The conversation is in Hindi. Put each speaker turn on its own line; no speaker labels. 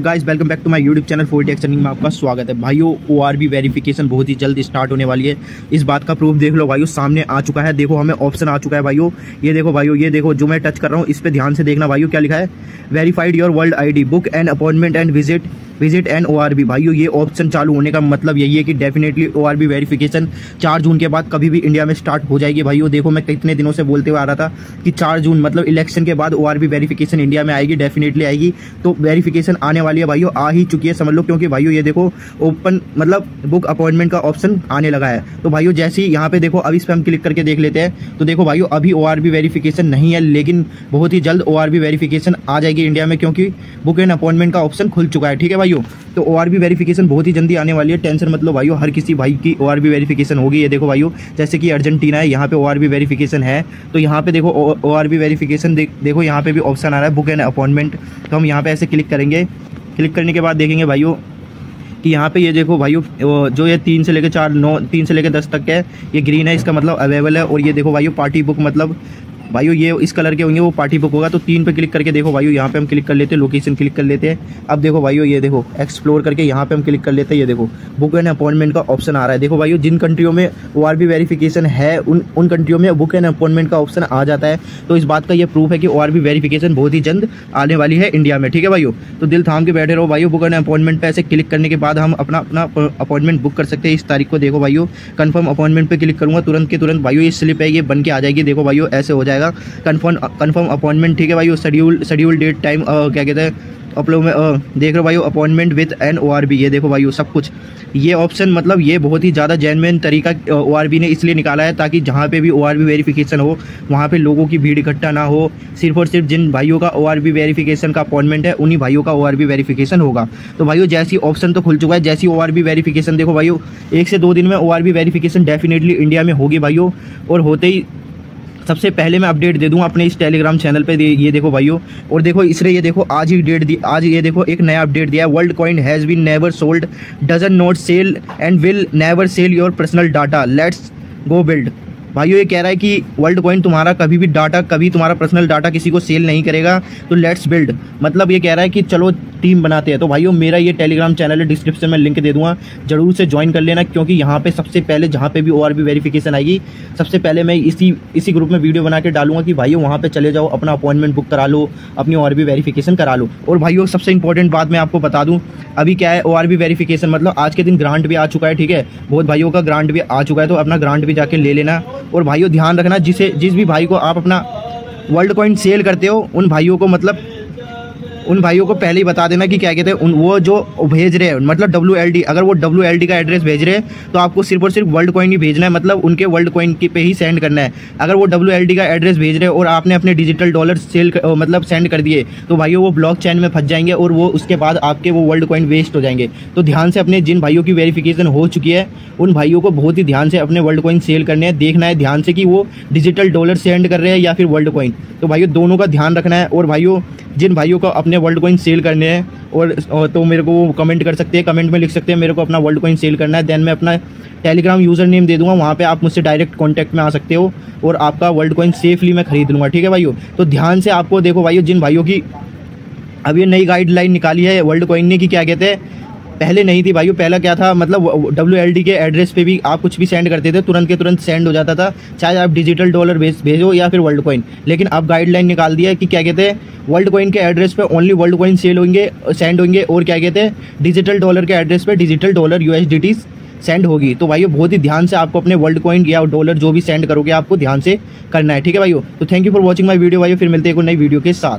Guys welcome back to my YouTube channel 4TX earning में आपका स्वागत है भाइयों। ORB वेरिफिकेशन बहुत ही जल्द स्टार्ट होने वाली है। इस बात का प्रूफ देख लो भाइयों, सामने आ चुका है। देखो हमें ऑप्शन आ चुका है भाइयों। ये देखो भाइयों, ये देखो जो मैं टच कर रहा हूँ इस पे ध्यान से देखना भाइयों। क्या लिखा है? Verified your world ID, book an appointment and visit an ORB। भाइयों ये ऑप्शन चालू होने का मतलब यही है कि डेफिनेटली ORB वेरिफिकेशन 4 जून के बाद कभी भी इंडिया में स्टार्ट हो जाएगी। भाइयों देखो मैं कितने दिनों से बोलते हुए आ रहा था कि 4 जून मतलब इलेक्शन के बाद ORB वेरिफिकेशन इंडिया में आएगी, डेफिनेटली आएगी। तो वेरिफिकेशन आने वाली है भाइयों, आ ही चुकी है समझ लो। क्योंकि भाइयों ये देखो ओपन मतलब बुक अपॉइंटमेंट का ऑप्शन आने लगा है। तो भाइयों जैसे ही यहाँ पे देखो, अब इस पर हम क्लिक करके देख लेते हैं। तो देखो भाइयों अभी ORB वेरिफिकेशन नहीं है, लेकिन बहुत ही जल्द ORB वेरिफिकेशन आ जाएगी इंडिया में, क्योंकि बुक एंड अपॉइंटमेंट का ऑप्शन खुल चुका है। ठीक है भाइयों, तो ORB वेरिफिकेशन बहुत ही जल्दी आने वाली है, टेंशन मत लो भाइयों। हर किसी भाई की ORB वेरिफिकेशन होगी। ये देखो भाइयों, जैसे कि अर्जेंटीना है, यहाँ पे ORB वेरिफिकेशन है। तो यहाँ पे देखो ORB वेरिफिकेशन देखो यहाँ पे भी ऑप्शन आ रहा है बुक एंड अपॉइंटमेंट। तो हम यहाँ पे ऐसे क्लिक करेंगे। क्लिक करने के बाद देखेंगे भाइयों कि यहाँ पे ये देखो भाइयों, जो ये 3 से लेकर 4 9 3 से लेकर 10 तक है, ये ग्रीन है, इसका मतलब अवेलेबल है। और ये देखो भाइयों पार्टी बुक, मतलब भाइयों ये इस कलर के होंगे वो पार्टी बुक होगा। तो 3 पे क्लिक करके देखो भाइयों, यहाँ पे हम क्लिक कर लेते हैं, लोकेशन क्लिक कर लेते हैं। अब देखो भाइयों ये देखो एक्सप्लोर करके यहाँ पे हम क्लिक कर लेते हैं। ये देखो बुक एंड अपॉइंटमेंट का ऑप्शन आ रहा है। देखो भाइयों जिन कंट्रियों में ORB वेरिफिकेशन है उन कंट्रियों में बुक एंड अपॉइंटमेंट का ऑप्शन आ जाता है। तो इस बात का ये प्रूफ है कि ORB वेरिफिकेशन बहुत ही जल्द आने वाली है इंडिया में। ठीक है भाइयों, तो दिल थाम के बैठे रहो भाइयों। बुक एंड अपॉइंटमेंट पे ऐसे क्लिक करने के बाद हम अपना अपॉइंटमेंट बुक कर सकते हैं इस तारीख को। देखो भाइयों कंफर्म अपॉइंटमेंट पे क्लिक करूंगा, तुरंत के तुरंत भाइयों ये स्लिप है, ये बन के आ जाएगी। देखो भाइयों ऐसे हो जाएगा कंफर्म अपॉइंटमेंट। ठीक है भाइयों, शेड्यूल डेट टाइम क्या कहते हैं अपलोड में देख रहे हो भाइयों, अपॉइंटमेंट विद एन ORB। ये देखो भाइयों सब कुछ ये ऑप्शन, मतलब ये बहुत ही ज़्यादा जेन्युइन तरीका ORB ने इसलिए निकाला है ताकि जहाँ पे भी ORB वेरिफिकेशन हो वहाँ पे लोगों की भीड़ इकट्ठा ना हो। सिर्फ और सिर्फ जिन भाइयों का ORB वेरिफिकेशन का अपॉइंटमेंट है उन्हीं भाइयों का ORB वेरिफिकेशन होगा। तो भाइयों जैसी ऑप्शन तो खुल चुका है, जैसी ORB वेरिफिकेशन देखो भाइयों 1 से 2 दिन में ORB वेरिफिकेशन डेफिनेटली इंडिया में होगी भाइयों। और होते ही सबसे पहले मैं अपडेट दे दूंगा अपने इस टेलीग्राम चैनल पे। ये देखो भाइयों, और देखो इसलिए ये देखो आज ही डेट दी, आज ये देखो एक नया अपडेट दिया है। World coin has been never sold, doesn't not sell and will never sell your personal data, let's go build. भाइयों ये कह रहा है कि वर्ल्ड कॉइन तुम्हारा कभी भी डाटा, कभी तुम्हारा पर्सनल डाटा किसी को सेल नहीं करेगा। तो लेट्स बिल्ड, मतलब ये कह रहा है कि चलो टीम बनाते हैं। तो भाइयों मेरा ये टेलीग्राम चैनल है, डिस्क्रिप्शन में लिंक दे दूंगा, जरूर से ज्वाइन कर लेना। क्योंकि यहाँ पे सबसे पहले जहाँ पे भी ORB वेरिफिकेशन आएगी सबसे पहले मैं इसी ग्रुप में वीडियो बना के डालूंगा कि भाइयों वहाँ पे चले जाओ, अपना अपॉइंटमेंट बुक करा लो, अपनी ORB वेरिफिकेशन करा लो। और भाइयों सबसे इंपॉर्टेंट बात मैं आपको बता दूँ, अभी क्या है ORB वेरिफिकेशन मतलब आज के दिन ग्रांट भी आ चुका है। ठीक है, बहुत भाइयों का ग्रांट भी आ चुका है, तो अपना ग्रांट भी जाके ले लेना। और भाइयों ध्यान रखना, जिस भी भाई को आप अपना वर्ल्ड कॉइन सेल करते हो उन भाइयों को, मतलब उन भाइयों को पहले ही बता देना कि क्या कहते हैं वो जो भेज रहे हैं, मतलब WLD, अगर वो WLD का एड्रेस भेज रहे हैं तो आपको सिर्फ और सिर्फ वर्ल्ड कॉइन ही भेजना है, मतलब उनके वर्ल्ड कॉइन पे ही सेंड करना है। अगर वो WLD का एड्रेस भेज रहे हैं और आपने अपने डिजिटल डॉलर मतलब सेंड कर दिए तो भाइयों वो ब्लॉक चेन में फंस जाएंगे और वो उसके बाद आपके वो वर्ल्ड कॉइन वेस्ट हो जाएंगे। तो ध्यान से अपने जिन भाइयों की वेरिफिकेशन हो चुकी है उन भाइयों को बहुत ही ध्यान से अपने वर्ल्ड कॉइन सेल करने हैं, देखना है ध्यान से कि वो डिजिटल डॉलर सेंड कर रहे हैं या फिर वर्ल्ड कॉइन। तो भाइयों दोनों का ध्यान रखना है। और भाइयों जिन भाइयों को अपने वर्ल्ड कॉइन सेल करने हैं और तो मेरे को कमेंट कर सकते हैं, कमेंट में लिख सकते हैं मेरे को अपना वर्ल्ड कॉइन सेल करना है, देन मैं अपना टेलीग्राम यूज़र नेम दे दूंगा, वहाँ पे आप मुझसे डायरेक्ट कांटेक्ट में आ सकते हो और आपका वर्ल्ड कॉइन सेफली मैं खरीद लूँगा। ठीक है भाइयों, तो ध्यान से आपको देखो भाइयों, जिन भाइयों की अब ये नई गाइडलाइन निकाली है वर्ल्ड कॉइन ने कि क्या कहते हैं, पहले नहीं थी भाइयों। पहला क्या था, मतलब WLD के एड्रेस पे भी आप कुछ भी सेंड करते थे तुरंत के तुरंत सेंड हो जाता था, चाहे आप डिजिटल डॉलर भेजो या फिर वर्ल्ड कॉइन। लेकिन अब गाइडलाइन निकाल दिया है कि क्या कहते हैं वर्ल्ड कॉइन के एड्रेस पे ओनली वर्ल्ड कॉइन सेल होंगे, सेंड होंगे, और क्या कहते हैं डिजिटल डॉलर के एड्रेस पे डिजिटल डॉलर USDT सेंड होगी। तो भाइयों बहुत ही ध्यान से आपको अपने वर्ल्ड कॉइन या डॉलर जो भी सेंड करोगे आपको ध्यान से करना है। ठीक है भाइयों, तो thank you for watching my video भाइयों, फिर मिलते हैं एक नई वीडियो के साथ।